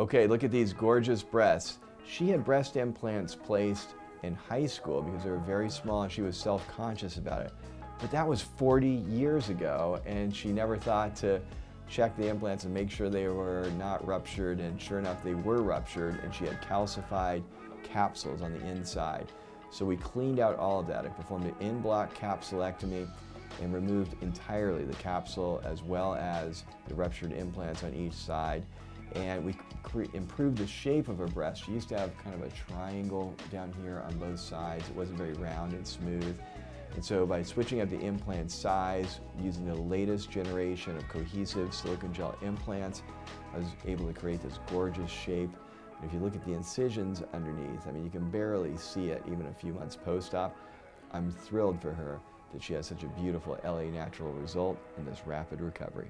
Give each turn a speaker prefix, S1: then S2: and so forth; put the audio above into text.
S1: Okay, look at these gorgeous breasts. She had breast implants placed in high school because they were very small and she was self-conscious about it. But that was 40 years ago, and she never thought to check the implants and make sure they were not ruptured, and sure enough they were ruptured, and she had calcified capsules on the inside. So we cleaned out all of that. I performed an in-block capsulectomy and removed entirely the capsule as well as the ruptured implants on each side. And we improved the shape of her breast. She used to have kind of a triangle down here on both sides. It wasn't very round and smooth. And so by switching up the implant size, using the latest generation of cohesive silicone gel implants, I was able to create this gorgeous shape. And if you look at the incisions underneath, I mean, you can barely see it even a few months post-op. I'm thrilled for her that she has such a beautiful LA natural result in this rapid recovery.